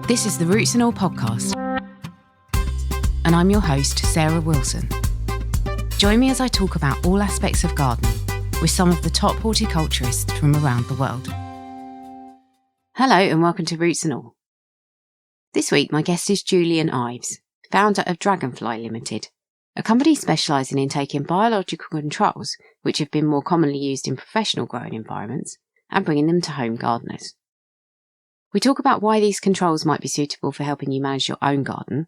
This is the Roots and All podcast, and I'm your host, Sarah Wilson. Join me as I talk about all aspects of gardening with some of the top horticulturists from around the world. Hello and welcome to Roots and All. This week my guest is Julian Ives, founder of Dragonfli Limited, a company specialising in taking biological controls, which have been more commonly used in professional growing environments, and bringing them to home gardeners. We talk about why these controls might be suitable for helping you manage your own garden,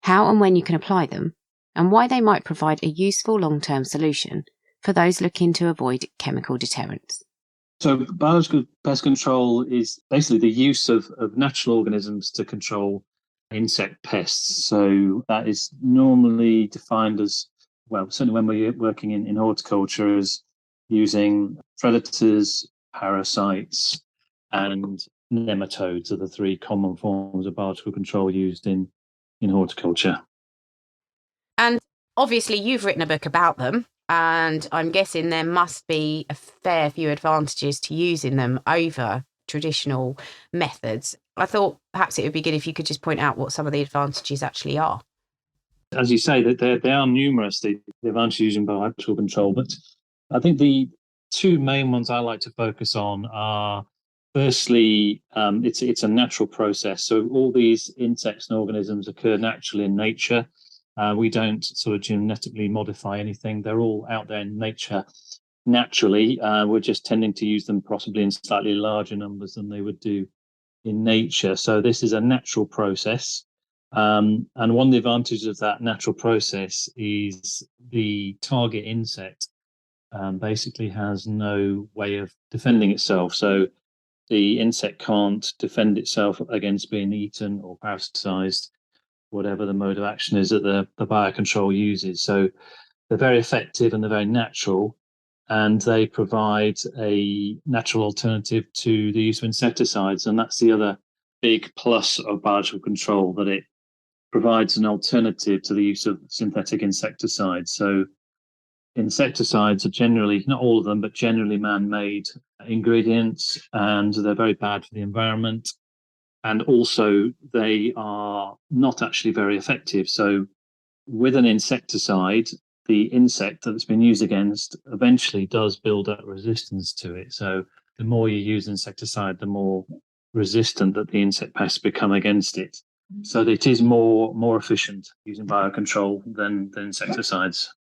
how and when you can apply them, and why they might provide a useful long-term solution for those looking to avoid chemical deterrents. So biological pest control is basically the use of natural organisms to control insect pests. So that is normally defined as, well, certainly when we're working in horticulture, as using predators, parasites, and nematodes are the three common forms of biological control used in horticulture. And obviously you've written a book about them, and I'm guessing there must be a fair few advantages to using them over traditional methods. I thought perhaps it would be good if you could just point out what some of the advantages actually are. As you say, that they are numerous, the advantages using biological control, but I think the two main ones I like to focus on are, firstly, it's a natural process. So all these insects and organisms occur naturally in nature. We don't sort of genetically modify anything. They're all out there in nature naturally. We're just tending to use them possibly in slightly larger numbers than they would do in nature. So this is a natural process. And one of the advantages of that natural process is the target insect basically has no way of defending itself. So the insect can't defend itself against being eaten or parasitized, whatever the mode of action is that the biocontrol uses. So they're very effective and they're very natural, and they provide a natural alternative to the use of insecticides. And that's the other big plus of biological control, that it provides an alternative to the use of synthetic insecticides. So insecticides are generally, not all of them, but generally man-made ingredients, and they're very bad for the environment. And also, they are not actually very effective. So with an insecticide, the insect that's been used against eventually does build up resistance to it. So the more you use insecticide, the more resistant that the insect pests become against it. So it is more efficient using biocontrol than insecticides.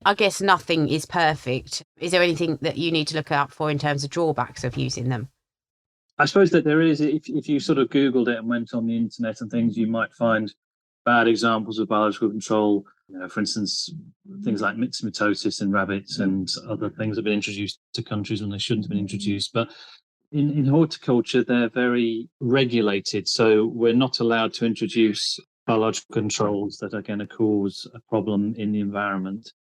I guess nothing is perfect. Is there anything that you need to look out for in terms of drawbacks of using them? I suppose that there is, if you sort of Googled it and went on the internet and things, you might find bad examples of biological control. For instance, things like myxomatosis in rabbits and other things have been introduced to countries when they shouldn't have been introduced. But in horticulture, they're very regulated. So we're not allowed to introduce biological controls that are going to cause a problem in the environment.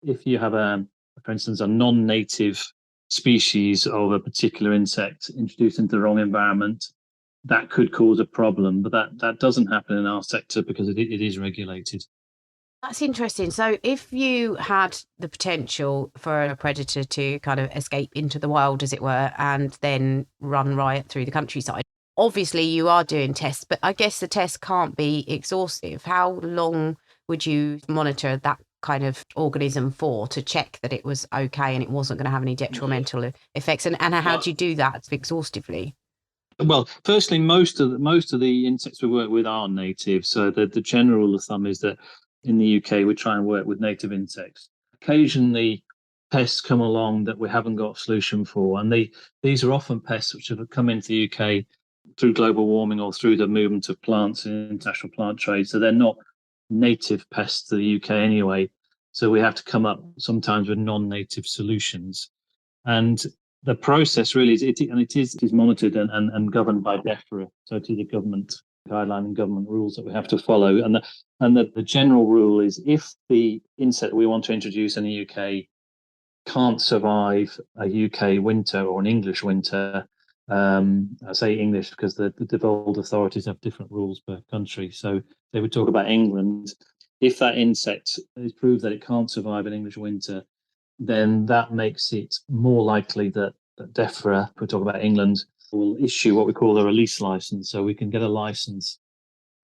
If you have, for instance, a non-native species of a particular insect introduced into the wrong environment, that could cause a problem. But that doesn't happen in our sector because it is regulated. That's interesting. So if you had the potential for a predator to kind of escape into the wild, as it were, and then run riot through the countryside, obviously you are doing tests, but I guess the tests can't be exhaustive. How long would you monitor that kind of organism for to check that it was okay and it wasn't going to have any detrimental effects? And how do you do that exhaustively? Well, firstly, most of the insects we work with are native. So the general rule of thumb is that in the UK, we try and work with native insects. Occasionally, pests come along that we haven't got a solution for. And these are often pests which have come into the UK through global warming or through the movement of plants in international plant trade. So they're not native pests to the UK anyway. So we have to come up sometimes with non-native solutions. And the process really is monitored and governed by DEFRA. So it is a government guideline and government rules that we have to follow. And the general rule is, if the insect we want to introduce in the UK can't survive a UK winter or an English winter, I say English because the devolved authorities have different rules per country. So they would talk about England. If that insect is proved that it can't survive an English winter, then that makes it more likely that DEFRA, if we talk about England, will issue what we call a release license. So we can get a license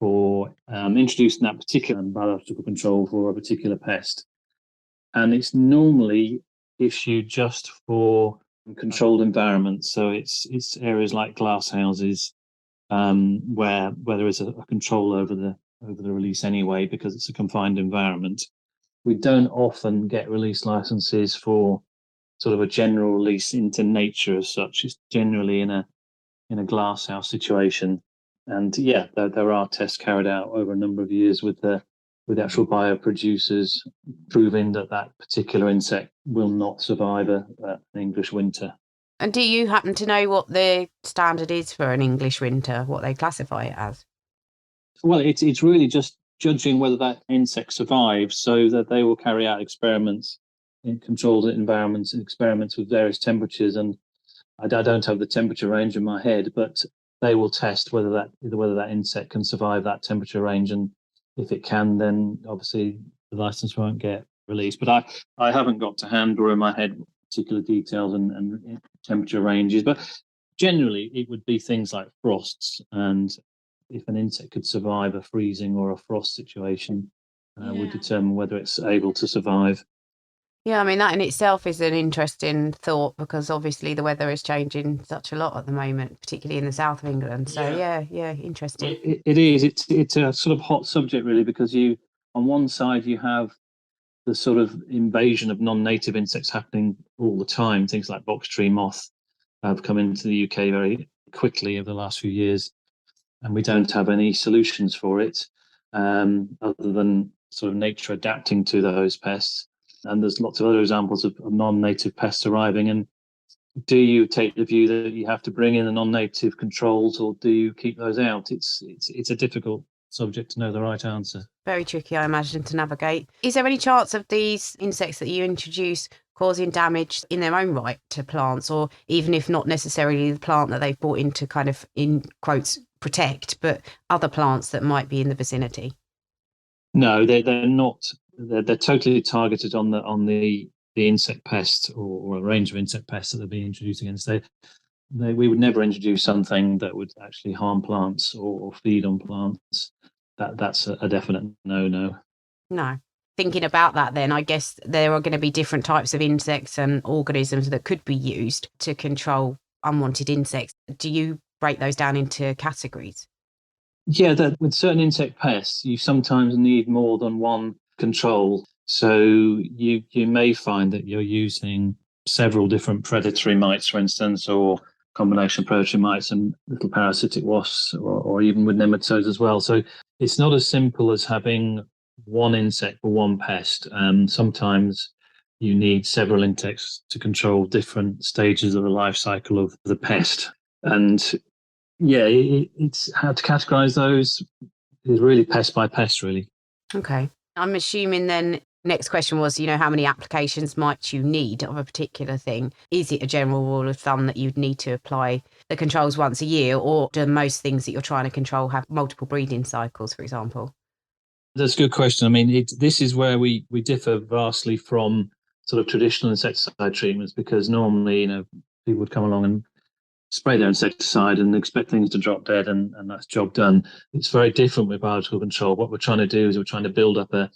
for introducing that particular biological control for a particular pest. And it's normally issued just for controlled environments. So it's areas like glass houses, where there is a control over the release anyway, because it's a confined environment. We don't often get release licenses for sort of a general release into nature as such. It's generally in a glass house situation. And yeah, there are tests carried out over a number of years with actual bioproducers proving that particular insect will not survive an English winter. And do you happen to know what the standard is for an English winter, what they classify it as? Well, it's really just judging whether that insect survives, so that they will carry out experiments in controlled environments and experiments with various temperatures. And I don't have the temperature range in my head, but they will test whether that insect can survive that temperature range. And if it can, then obviously the license won't get released. But I haven't got to hand or in my head particular details and temperature ranges. But generally, it would be things like frosts. And if an insect could survive a freezing or a frost situation, would determine whether it's able to survive. Yeah, I mean, that in itself is an interesting thought, because obviously the weather is changing such a lot at the moment, particularly in the south of England. So yeah, interesting. It is. It's a sort of hot subject, really, because on one side you have the sort of invasion of non-native insects happening all the time. Things like box tree moth have come into the UK very quickly over the last few years, and we don't have any solutions for it, other than sort of nature adapting to those pests. And there's lots of other examples of non-native pests arriving. And do you take the view that you have to bring in the non-native controls, or do you keep those out? It's a difficult subject to know the right answer. Very tricky, I imagine, to navigate. Is there any chance of these insects that you introduce causing damage in their own right to plants, or even if not necessarily the plant that they've brought in to kind of, in quotes, protect, but other plants that might be in the vicinity? No, they're not. They're totally targeted on the insect pest, or a range of insect pests that they're being introduced against. We would never introduce something that would actually harm plants or feed on plants. That's a definite no. No. Thinking about that, then, I guess there are going to be different types of insects and organisms that could be used to control unwanted insects. Do you break those down into categories? Yeah, with certain insect pests, you sometimes need more than one control. So you may find that you're using several different predatory mites, for instance, or combination of predatory mites and little parasitic wasps, or even with nematodes as well. So it's not as simple as having one insect for one pest. Sometimes you need several insects to control different stages of the life cycle of the pest. And yeah, it's how to categorize those is really pest by pest, really. Okay. I'm assuming then, next question was, how many applications might you need of a particular thing? Is it a general rule of thumb that you'd need to apply the controls once a year, or do most things that you're trying to control have multiple breeding cycles, for example? That's a good question. I mean, this is where we differ vastly from sort of traditional insecticide treatments, because normally, people would come along and spray their insecticide and expect things to drop dead, and that's job done. It's very different with biological control. What we're trying to do is we're trying to build up a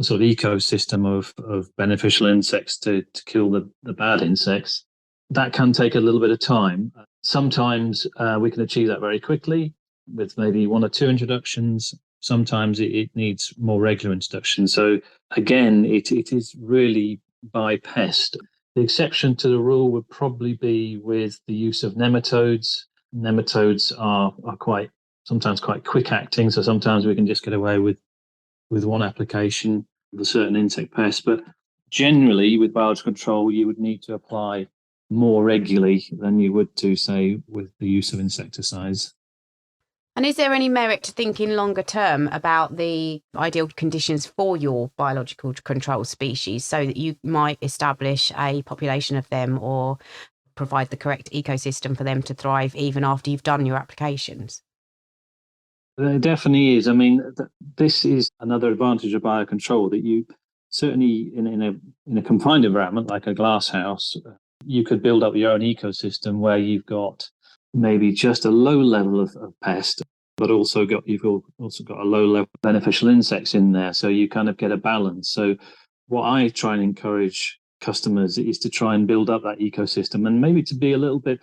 sort of ecosystem of beneficial insects to kill the bad insects. That can take a little bit of time. Sometimes we can achieve that very quickly with maybe one or two introductions. Sometimes it needs more regular introductions. So again, it is really by pest. The exception to the rule would probably be with the use of nematodes. Nematodes are sometimes quite quick acting, so sometimes we can just get away with one application of a certain insect pest. But generally, with biological control, you would need to apply more regularly than you would do, say, with the use of insecticides. And is there any merit to thinking longer term about the ideal conditions for your biological control species, so that you might establish a population of them or provide the correct ecosystem for them to thrive even after you've done your applications? There definitely is. I mean, this is another advantage of biocontrol, that you certainly in a confined environment like a glass house, you could build up your own ecosystem where you've got maybe just a low level of pest, but you've also got a low level of beneficial insects in there. So you kind of get a balance. So what I try and encourage customers is to try and build up that ecosystem and maybe to be a little bit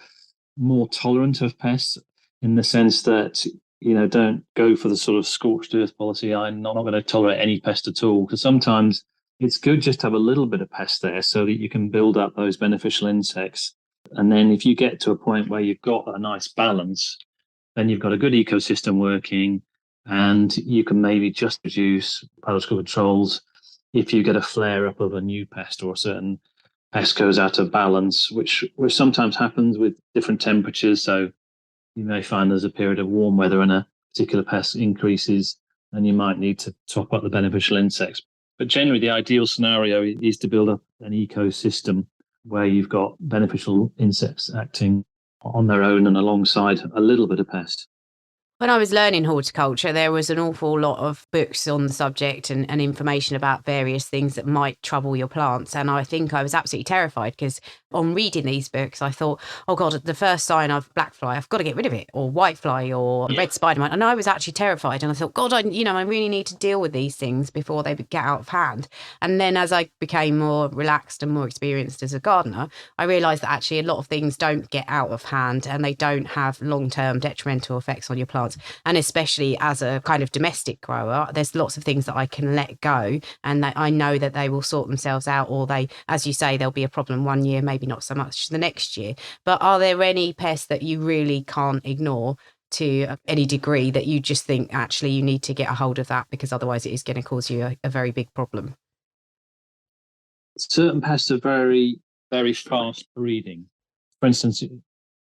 more tolerant of pests in the sense that, don't go for the sort of scorched earth policy. I'm not going to tolerate any pest at all, because sometimes it's good just to have a little bit of pest there so that you can build up those beneficial insects. And then if you get to a point where you've got a nice balance, then you've got a good ecosystem working, and you can maybe just reduce biological controls if you get a flare up of a new pest or a certain pest goes out of balance, which sometimes happens with different temperatures. So you may find there's a period of warm weather and a particular pest increases, and you might need to top up the beneficial insects. But generally, the ideal scenario is to build up an ecosystem where you've got beneficial insects acting on their own and alongside a little bit of pest. When I was learning horticulture, there was an awful lot of books on the subject and information about various things that might trouble your plants. And I think I was absolutely terrified because on reading these books, I thought, oh God, the first sign of black fly, I've got to get rid of it, or white fly, or red spider mite. And I was actually terrified. And I thought, God, I really need to deal with these things before they get out of hand. And then as I became more relaxed and more experienced as a gardener, I realised that actually a lot of things don't get out of hand and they don't have long-term detrimental effects on your plants. And especially as a kind of domestic grower, there's lots of things that I can let go and that I know that they will sort themselves out, or they, as you say, there'll be a problem one year, maybe not so much the next year. But are there any pests that you really can't ignore to any degree that you just think actually you need to get a hold of that, because otherwise it is going to cause you a very big problem? Certain pests are very, very fast breeding. For instance,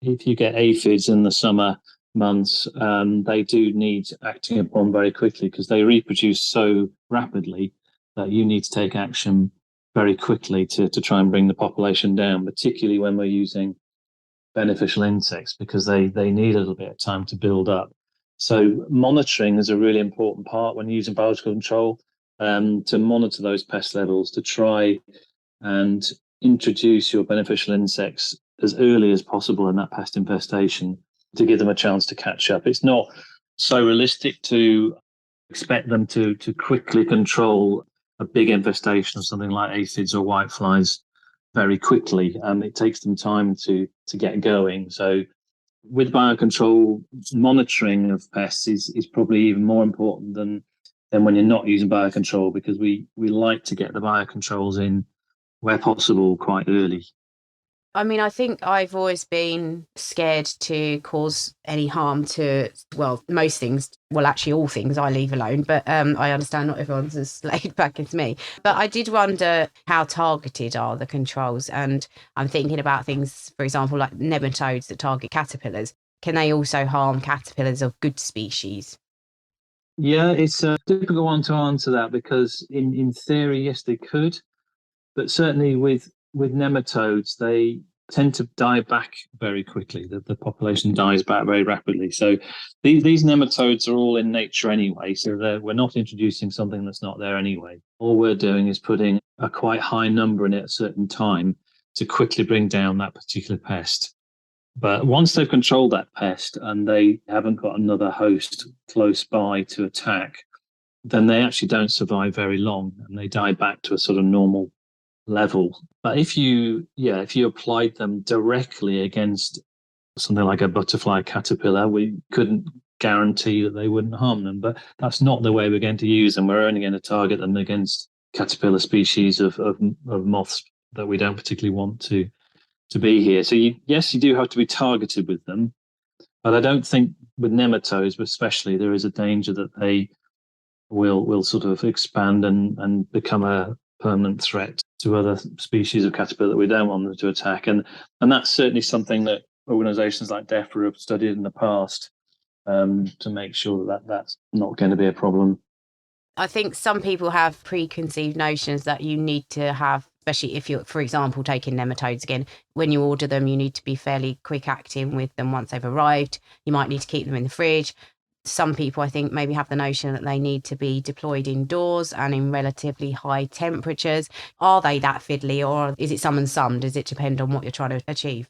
if you get aphids in the summer months, they do need acting upon very quickly because they reproduce so rapidly that you need to take action very quickly to try and bring the population down, particularly when we're using beneficial insects, because they need a little bit of time to build up. So monitoring is a really important part when using biological control, to monitor those pest levels, to try and introduce your beneficial insects as early as possible in that pest infestation to give them a chance to catch up. It's not so realistic to expect them to quickly control a big infestation of something like aphids or whiteflies very quickly. It takes them time to get going. So with biocontrol, monitoring of pests is probably even more important than when you're not using biocontrol, because we like to get the biocontrols in where possible quite early. I mean, I think I've always been scared to cause any harm to, well, most things, well, actually all things I leave alone, but I understand not everyone's as laid back as me. But I did wonder how targeted are the controls? And I'm thinking about things, for example, like nematodes that target caterpillars. Can they also harm caterpillars of good species? Yeah, it's a difficult one to answer that, because in theory, yes, they could. But certainly with nematodes, they tend to die back very quickly. The population dies back very rapidly. So these nematodes are all in nature anyway. So we're not introducing something that's not there anyway. All we're doing is putting a quite high number in at a certain time to quickly bring down that particular pest. But once they've controlled that pest and they haven't got another host close by to attack, then they actually don't survive very long and they die back to a sort of normal level. But if you applied them directly against something like a butterfly caterpillar, we couldn't guarantee that they wouldn't harm them. But that's not the way we're going to use them. We're only going to target them against caterpillar species of moths that we don't particularly want to be here. So you do have to be targeted with them. But I don't think with nematodes, especially, there is a danger that they will sort of expand and become a permanent threat to other species of caterpillar that we don't want them to attack. And that's certainly something that organisations like DEFRA have studied in the past, to make sure that that's not going to be a problem. I think some people have preconceived notions that you need to have, especially if you're, for example, taking nematodes again, when you order them, you need to be fairly quick acting with them once they've arrived. You might need to keep them in the fridge. Some people, I think, maybe have the notion that they need to be deployed indoors and in relatively high temperatures. Are they that fiddly, or is it some and some? Does it depend on what you're trying to achieve?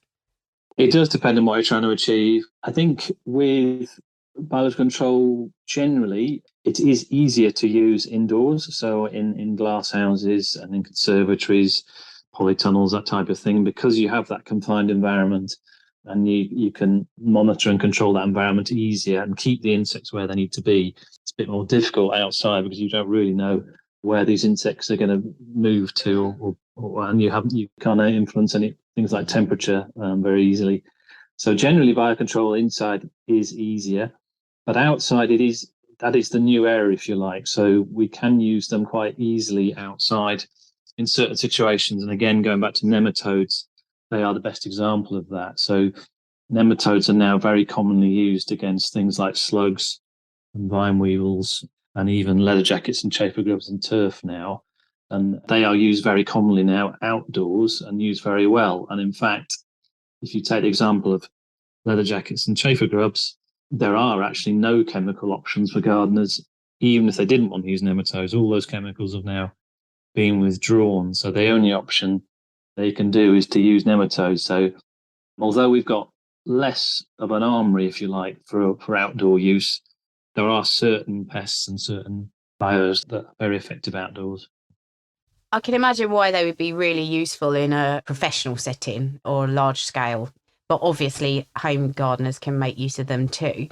It does depend on what you're trying to achieve. I think with biological control generally, it is easier to use indoors. So in glass houses and in conservatories, polytunnels, that type of thing, because you have that confined environment and you can monitor and control that environment easier and keep the insects where they need to be. It's a bit more difficult outside because you don't really know where these insects are going to move to, and you can't influence any things like temperature very easily. So generally, biocontrol inside is easier, but outside that is the new area, if you like. So we can use them quite easily outside in certain situations. And again, going back to nematodes, they are the best example of that. So nematodes are now very commonly used against things like slugs and vine weevils and even leather jackets and chafer grubs and turf now. And they are used very commonly now outdoors and used very well. And in fact, if you take the example of leather jackets and chafer grubs, there are actually no chemical options for gardeners, even if they didn't want to use nematodes. All those chemicals have now been withdrawn. So the only option they can do is to use nematodes. So although we've got less of an armory, if you like, for outdoor use, there are certain pests and certain bios that are very effective outdoors. I can imagine why they would be really useful in a professional setting or large scale, but obviously home gardeners can make use of them too.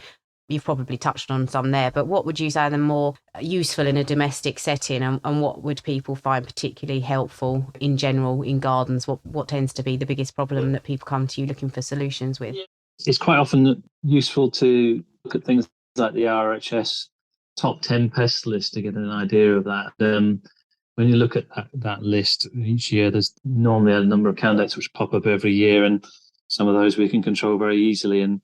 You've probably touched on some there, but what would you say are the more useful in a domestic setting, and what would people find particularly helpful in general in gardens? What tends to be the biggest problem that people come to you looking for solutions with? It's quite often useful to look at things like the RHS top 10 pest list to get an idea of that. When you look at that list each year, there's normally a number of candidates which pop up every year, and some of those we can control very easily. And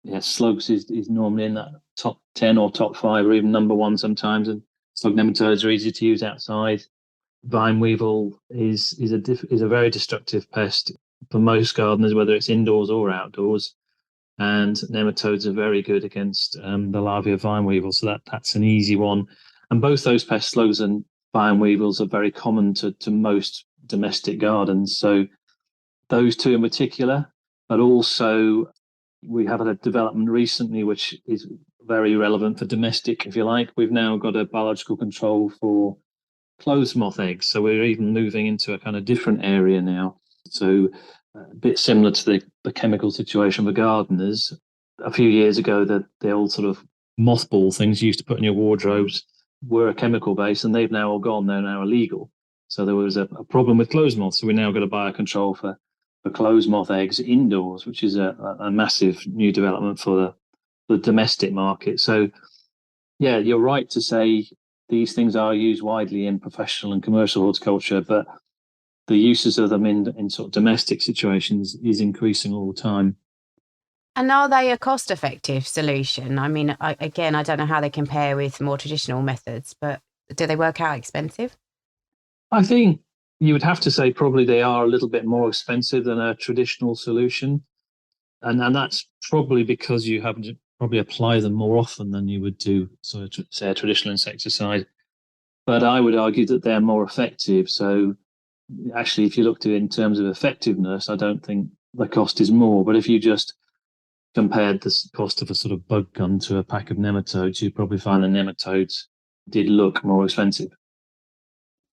yeah, slugs is normally in that top 10 or top 5 or even number 1 sometimes. And slug nematodes are easy to use outside. Vine weevil is a very destructive pest for most gardeners, whether it's indoors or outdoors. And nematodes are very good against the larvae of vine weevil. So that's an easy one. And both those pests, slugs and vine weevils, are very common to most domestic gardens. So those two in particular, but also we have had a development recently which is very relevant for domestic, if you like. We've now got a biological control for clothes moth eggs. So we're even moving into a kind of different area now. So a bit similar to the chemical situation for gardeners. A few years ago, the old sort of mothball things you used to put in your wardrobes were a chemical base, and they've now all gone. They're now illegal. So there was a problem with clothes moths. So we now got a biocontrol for clothes moth eggs indoors, which is a massive new development for the domestic market. So yeah, you're right to say these things are used widely in professional and commercial horticulture, but the uses of them in sort of domestic situations is increasing all the time. And are they a cost-effective solution? I mean, I don't know how they compare with more traditional methods, but do they work out expensive? I think you would have to say probably they are a little bit more expensive than a traditional solution. And that's probably because you have to probably apply them more often than you would do, sort of, say, a traditional insecticide. But I would argue that they're more effective. So actually, if you looked at it in terms of effectiveness, I don't think the cost is more. But if you just compared the cost of a sort of bug gun to a pack of nematodes, you'd probably find the nematodes did look more expensive.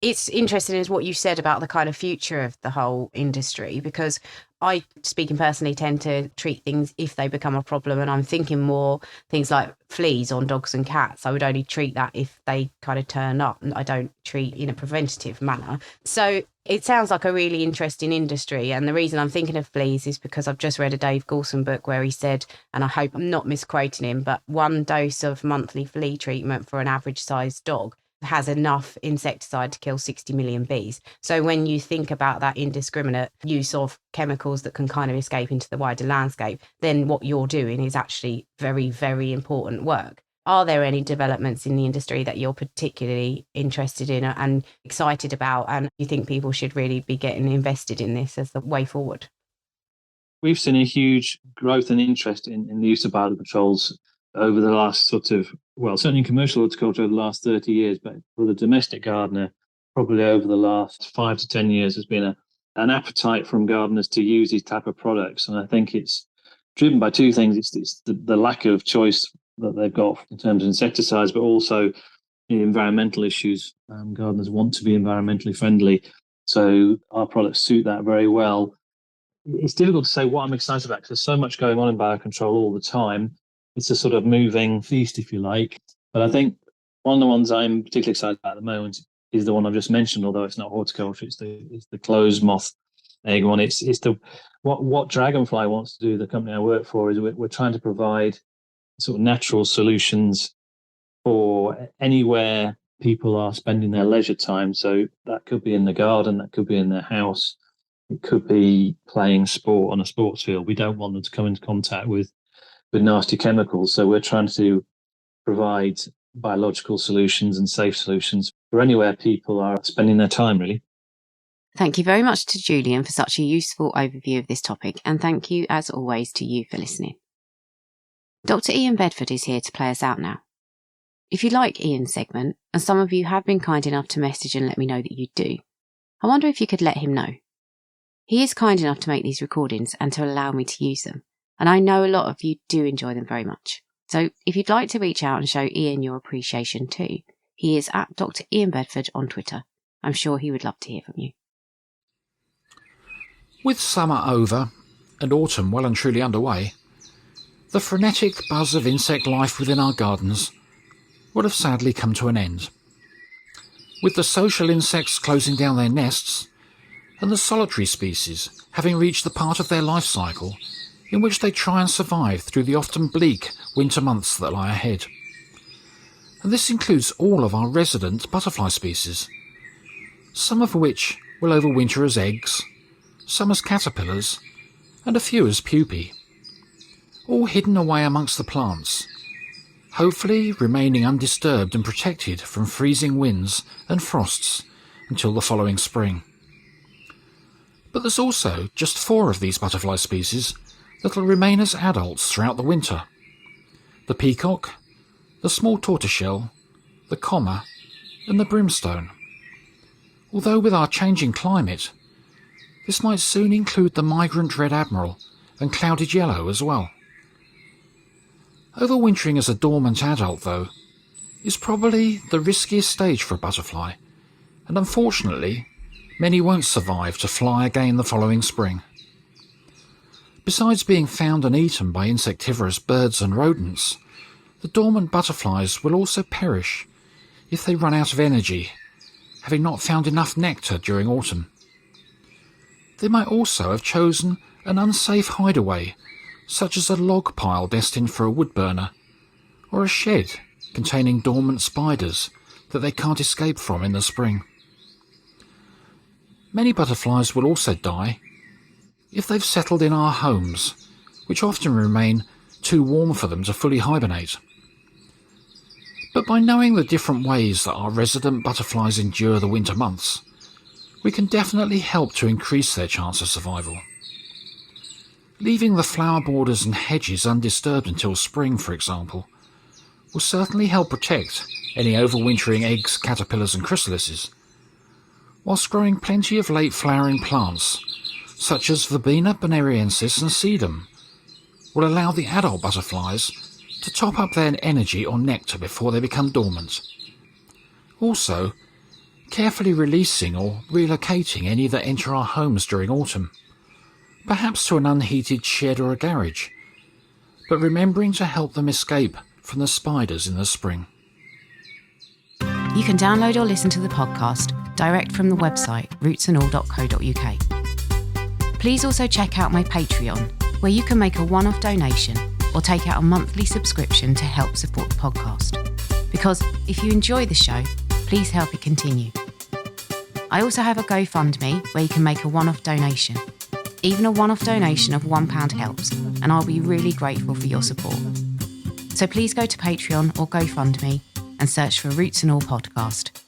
It's interesting is what you said about the kind of future of the whole industry, because I, speaking personally, tend to treat things if they become a problem. And I'm thinking more things like fleas on dogs and cats. I would only treat that if they kind of turn up, and I don't treat in a preventative manner. So it sounds like a really interesting industry. And the reason I'm thinking of fleas is because I've just read a Dave Goulson book where he said, and I hope I'm not misquoting him, but 1 dose of monthly flea treatment for an average sized dog has enough insecticide to kill 60 million bees. So when you think about that indiscriminate use of chemicals that can kind of escape into the wider landscape, then what you're doing is actually very, very important work. Are there any developments in the industry that you're particularly interested in and excited about, and you think people should really be getting invested in this as the way forward? We've seen a huge growth and interest in the use of biocontrols over the last certainly in commercial horticulture over the last 30 years, but for the domestic gardener, probably over the last 5 to 10 years, has been an appetite from gardeners to use these type of products. And I think it's driven by two things. It's the lack of choice that they've got in terms of insecticides, but also the environmental issues. Gardeners want to be environmentally friendly. So our products suit that very well. It's difficult to say what I'm excited about because there's so much going on in biocontrol all the time. It's a sort of moving feast, if you like. But I think one of the ones I'm particularly excited about at the moment is the one I've just mentioned, although it's not horticulture. It's the closed moth egg one. It's the what Dragonfli wants to do. The company I work for is we're trying to provide sort of natural solutions for anywhere people are spending their leisure time. So that could be in the garden, that could be in their house, it could be playing sport on a sports field. We don't want them to come into contact with nasty chemicals. So we're trying to provide biological solutions and safe solutions for anywhere people are spending their time, really. Thank you very much to Julian for such a useful overview of this topic, and thank you, as always, to you for listening. Dr. Ian Bedford is here to play us out now. If you like Ian's segment, and some of you have been kind enough to message and let me know that you do, I wonder if you could let him know. He is kind enough to make these recordings and to allow me to use them, and I know a lot of you do enjoy them very much. So if you'd like to reach out and show Ian your appreciation too, he is at Dr. Ian Bedford on Twitter. I'm sure he would love to hear from you. With summer over and autumn well and truly underway, the frenetic buzz of insect life within our gardens would have sadly come to an end. With the social insects closing down their nests and the solitary species having reached the part of their life cycle in which they try and survive through the often bleak winter months that lie ahead. And this includes all of our resident butterfly species, some of which will overwinter as eggs, some as caterpillars, and a few as pupae, all hidden away amongst the plants, hopefully remaining undisturbed and protected from freezing winds and frosts until the following spring. But there's also just 4 of these butterfly species that will remain as adults throughout the winter: the peacock, the small tortoiseshell, the comma, and the brimstone. Although with our changing climate, this might soon include the migrant red admiral and clouded yellow as well. Overwintering as a dormant adult, though, is probably the riskiest stage for a butterfly, and unfortunately, many won't survive to fly again the following spring. Besides being found and eaten by insectivorous birds and rodents, the dormant butterflies will also perish if they run out of energy, having not found enough nectar during autumn. They might also have chosen an unsafe hideaway, such as a log pile destined for a wood burner, or a shed containing dormant spiders that they can't escape from in the spring. Many butterflies will also die if they've settled in our homes, which often remain too warm for them to fully hibernate. But by knowing the different ways that our resident butterflies endure the winter months, we can definitely help to increase their chance of survival. Leaving the flower borders and hedges undisturbed until spring, for example, will certainly help protect any overwintering eggs, caterpillars and chrysalises, whilst growing plenty of late flowering plants such as Verbena bonariensis and sedum will allow the adult butterflies to top up their energy or nectar before they become dormant. Also, carefully releasing or relocating any that enter our homes during autumn, perhaps to an unheated shed or a garage, but remembering to help them escape from the spiders in the spring. You can download or listen to the podcast direct from the website rootsandall.co.uk. Please also check out my Patreon, where you can make a one-off donation or take out a monthly subscription to help support the podcast. Because if you enjoy the show, please help it continue. I also have a GoFundMe where you can make a one-off donation. Even a one-off donation of £1 helps, and I'll be really grateful for your support. So please go to Patreon or GoFundMe and search for Roots and All Podcast.